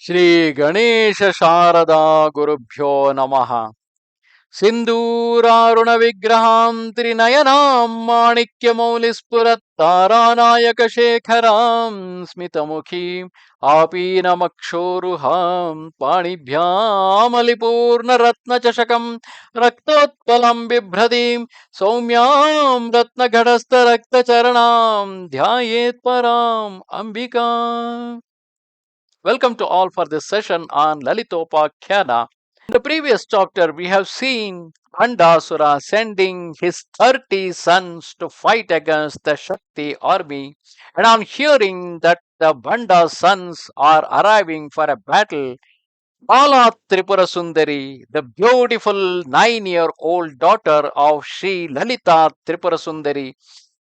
Sree Ganesha Sharada Gurubhyo Namaha. Sindhuraruna Vigraham Trinayanam Manikyamaulispurat Taranayaka Shekharam Smitamukhim Apinamakshoruham Panibhyam Alipurna Ratna Chashakam Raktotpalam Bibhradim Saumyam Ratna Ghadastha Rakta Charanam Dhyayet Param Ambika. Welcome to all for this session on Lalitopakhyanam. In the previous chapter, we have seen Bhandasura sending his 30 sons to fight against the Shakti army. And on hearing that the Bhanda sons are arriving for a battle, Bala Tripura Sundari, the beautiful 9-year-old daughter of Sri Lalita Tripura Sundari,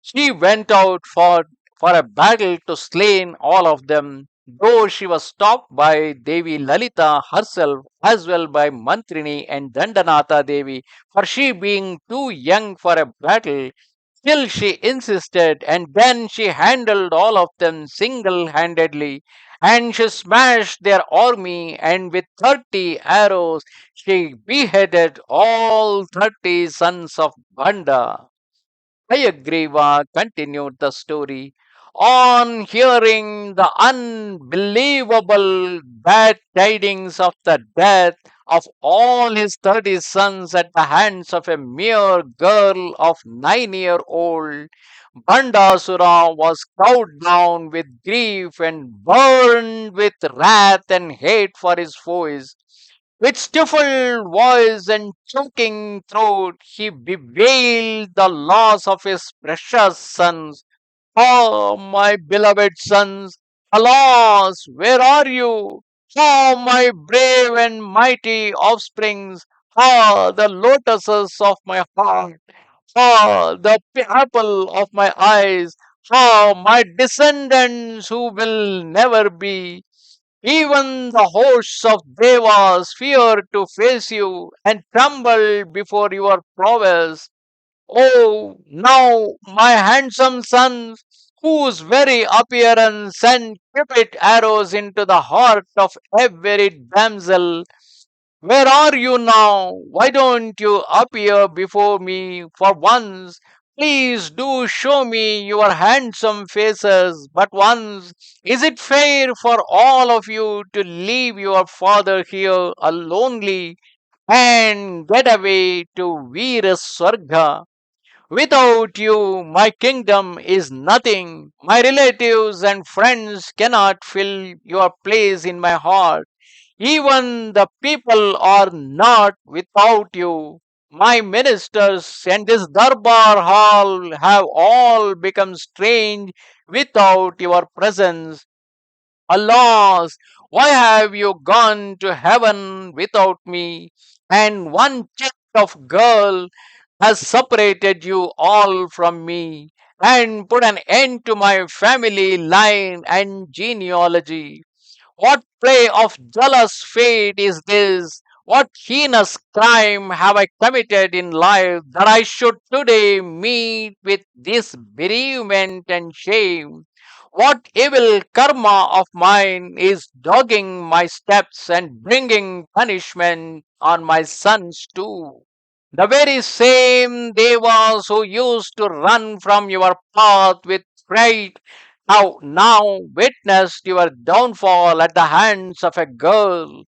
she went out for a battle to slay all of them, though she was stopped by Devi Lalita herself as well by Mantrini and Dandanatha Devi, for she being too young for a battle. Still, she insisted, and then she handled all of them single handedly, and she smashed their army, and with 30 arrows she beheaded all 30 sons of Bhanda. Hayagriva continued the story. On hearing the unbelievable bad tidings of the death of all his 30 sons at the hands of a mere girl of 9-year-old, Bhandasura was cowed down with grief and burned with wrath and hate for his foes. With stifled voice and choking throat, he bewailed the loss of his precious sons. Ah, my beloved sons, alas, where are you? Ah, my brave and mighty offsprings, ah, the lotuses of my heart, ah, the apple of my eyes, ah, my descendants who will never be. Even the hosts of Devas fear to face you and tremble before your prowess. Oh, now, my handsome sons, whose very appearance send cupid arrows into the heart of every damsel, where are you now? Why don't you appear before me for once? Please do show me your handsome faces but once. Is it fair for all of you to leave your father here alone and get away to Veera Swarga? Without you, my kingdom is nothing. My relatives and friends cannot fill your place in my heart. Even the people are not without you. My ministers and this Darbar hall have all become strange without your presence. Alas, why have you gone to heaven without me? And one child of girl has separated you all from me and put an end to my family line and genealogy. What play of jealous fate is this? What heinous crime have I committed in life that I should today meet with this bereavement and shame? What evil karma of mine is dogging my steps and bringing punishment on my sons too? The very same devas who used to run from your path with fright have now witnessed your downfall at the hands of a girl,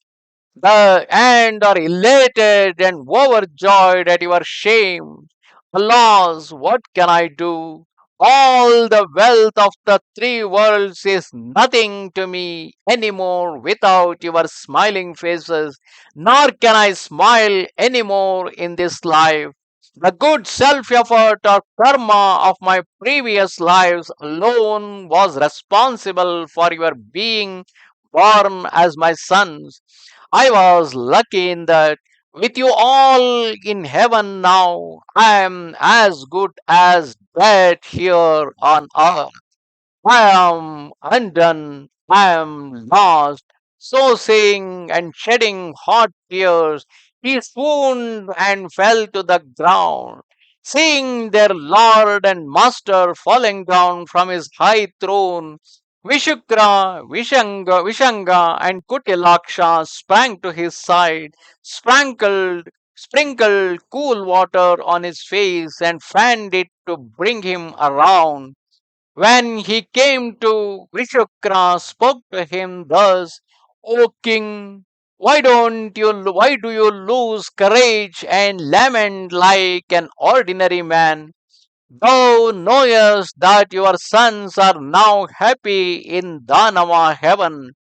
and are elated and overjoyed at your shame. Alas, what can I do? All the wealth of the three worlds is nothing to me anymore without your smiling faces, nor can I smile anymore in this life. The good self effort or karma of my previous lives alone was responsible for your being born as my sons. I was lucky in that with you all in heaven now, I am as good as dead here on earth. I am undone, I am lost. So saying and shedding hot tears, he swooned and fell to the ground. Seeing their lord and master falling down from his high throne, Vishanga, and Kutilaksha sprang to his side, sprinkled cool water on his face, and fanned it to bring him around. When he came to, Vishukra spoke to him thus: "O king, why do you lose courage and lament like an ordinary man? Thou knowest that your sons are now happy in Danava heaven,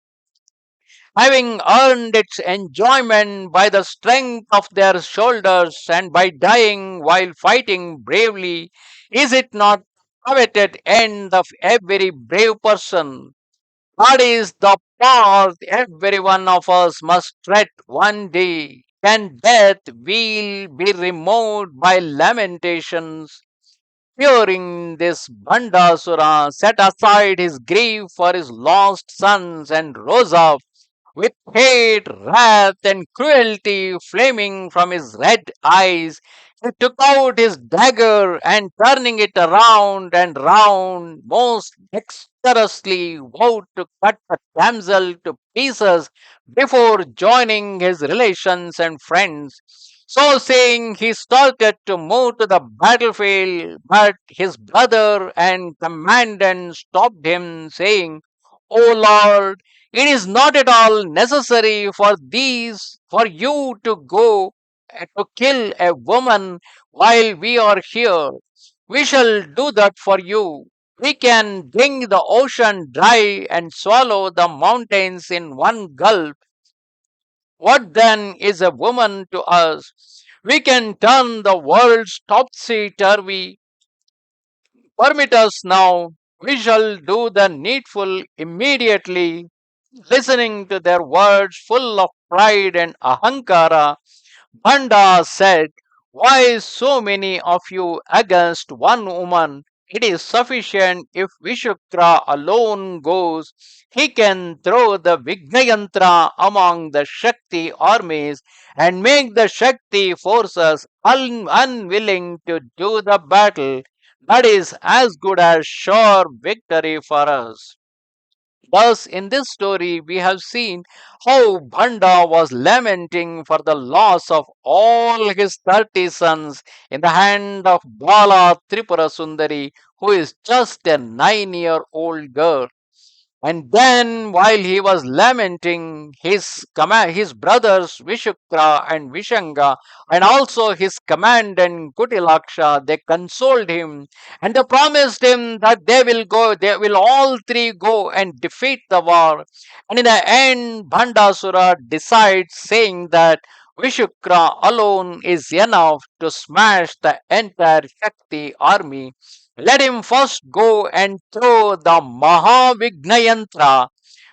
having earned its enjoyment by the strength of their shoulders and by dying while fighting bravely. Is it not coveted end of every brave person? That is the path every one of us must tread one day. Can death will be removed by lamentations? During this, Bhandasura set aside his grief for his lost sons and rose up with hate, wrath, and cruelty flaming from his red eyes. He took out his dagger and turning it around and round, most dexterously vowed to cut the damsel to pieces before joining his relations and friends. So saying, he started to move to the battlefield, but his brother and commandant stopped him, saying, "O Lord, it is not at all necessary for you to go to kill a woman while we are here. We shall do that for you. We can drink the ocean dry and swallow the mountains in one gulp. What then is a woman to us? We can turn the world's topsy turvy. Permit us now. We shall do the needful immediately." Listening to their words full of pride and ahankara, Bhanda said, "Why so many of you against one woman? It is sufficient if Vishukra alone goes. He can throw the Vighna Yantra among the Shakti armies and make the Shakti forces unwilling to do the battle. That is as good as sure victory for us." Thus, in this story, we have seen how Bhanda was lamenting for the loss of all his 30 sons in the hand of Bala Tripura Sundari, who is just a 9-year-old girl. And then, while he was lamenting, his brothers Vishukra and Vishanga, and also his commandant Kutilaksha, they consoled him and they promised him that they will all three go and defeat the war. And in the end, Bhandasura decides, saying that Vishukra alone is enough to smash the entire Shakti army. Let him first go and throw the Mahavignayantra,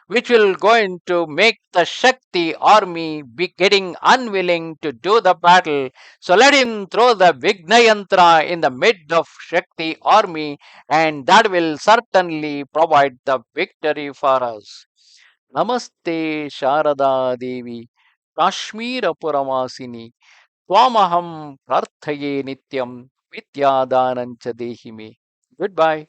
which will going to make the Shakti army be getting unwilling to do the battle. So let him throw the Vignayantra in the mid of Shakti army, and that will certainly provide the victory for us. Namaste Sharada Devi, Kashmira Puramasini, Twamaham Prarthaye Nityam, Vidyadanancha Dehime. Goodbye.